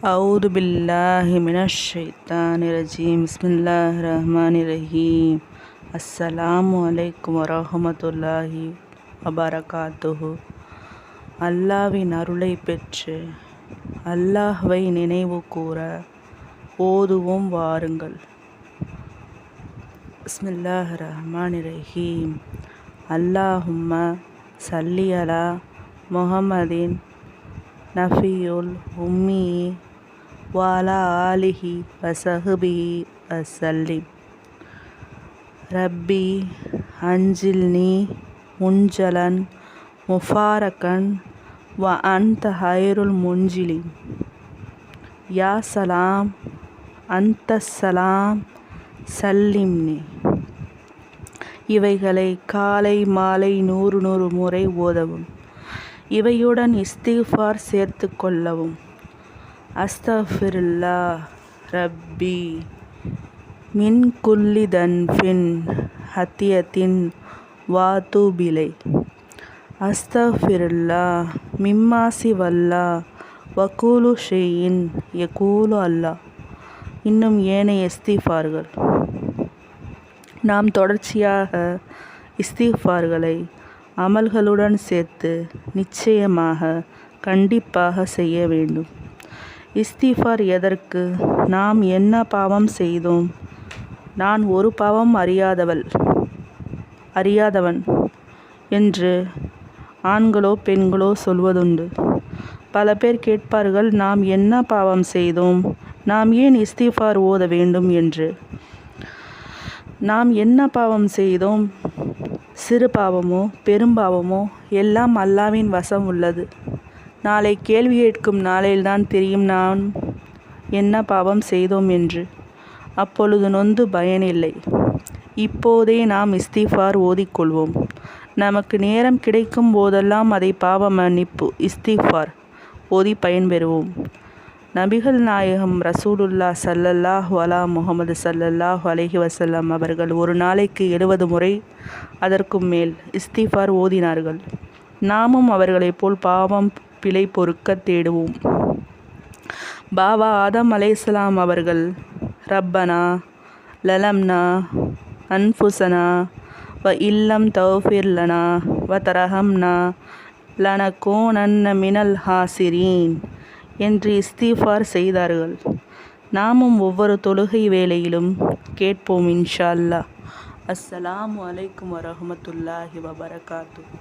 أعوذ بالله من الشيطان الرجيم بسم الله الرحمن الرحيم அஸ்ஸலாமு அலைக்கும் வரஹ்மத்துல்லாஹி வபரகாத்துஹு. அல்லாஹ்வின் அருளை பெற்று அல்லாஹ்வை நினைவு கூற ஓதுவோம் வாருங்கள். பிஸ்மில்லாஹிர் ரஹ்மானிர் ரஹீம். அல்லாஹும்ம ஸல்லி அலா முஹம்மதின் நபியுல் உம்மி வஅலா ஆலிஹி வஸஹ்பிஹி வஸல்லிம். ரப்பி அன்ஜில்னி முன்ஜலன் முஃபாரகன் வ அன்த ஹைருல் முன்ஜிலின். யா சலாம் அன்தஸ்ஸலாம் சல்லிம்னி. இவைகளை காலை மாலை 100 முறை ஓதவும். இவையுடன் இஸ்திஃபார் சேர்த்து கொள்ளவும். அஸ்தஃபிருல்லாஹ் ரப்பி மின் குல்லி தன்பின் ஹத்தியத்தின் வாதூபிலை. அஸ்தஃபிருல்லாஹ் மிம்மா சிவல்லா வகூலு ஷைஇன் யகூலு அல்லாஹ். இன்னும் ஏனைய இஸ்திஃபார்கள். நாம் தொடர்ச்சியாக இஸ்திஃபார்களை அமல்களுடன் சேர்த்து நிச்சயமாக கண்டிப்பாக செய்ய வேண்டும். இஸ்திஃபார் எதற்கு? நாம் என்ன பாவம் செய்தோம்? நான் ஒரு பாவம் அறியாதவன் என்று ஆண்களோ பெண்களோ சொல்வதுண்டு. பல பேர் கேட்பார்கள், நாம் என்ன பாவம் செய்தோம், நாம் ஏன் இஸ்திஃபார் ஓத வேண்டும் என்று. நாம் என்ன பாவம் செய்தோம்? சிறு பாவமோ பெரும்பாவமோ எல்லாம் அல்லாஹ்வின் வசம் உள்ளது. நாளை கேள்வி கேட்கும் நாளில்தான் தெரியும் நாம் என்ன பாவம் செய்தோம் என்று. அப்பொழுது நொந்து பயனில்லை. இப்போதே நாம் இஸ்திஃபார் ஓதிக்கொள்வோம். நமக்கு நேரம் கிடைக்கும் போதெல்லாம் அதை பாவ மன்னிப்பு இஸ்திஃபார் ஓதி பயன்பெறுவோம். நபிகள் நாயகம் ரசூலுல்லாஹ் ஸல்லல்லாஹு அலா முஹம்மது ஸல்லல்லாஹு அலைஹி வஸல்லம் அவர்கள் ஒரு நாளைக்கு 70 முறை அதற்கும் மேல் இஸ்திஃபார் ஓதினார்கள். நாமும் அவர்களைப் போல் பாவம் பிழை பொறுக்க தேடுவோம். பாபா ஆதம் அலைஹிஸ்ஸலாம் அவர்கள் ரப்பனா லலம்னா அன்ஃபுஸனா வ இல்லம் தௌஃபிர் லனா வ தரஹம்னா லனகூனன்ன மினல் ஹாசிரீன் என்று இஸ்திஃபார் செய்தார்கள். நாமும் ஒவ்வொரு தொழுகை வேளையிலும் கேட்போம் இன்ஷா அல்லாஹ். அஸ்ஸலாமு அலைக்கும் வரஹ்மத்துல்லாஹி வபரகாத்துஹு.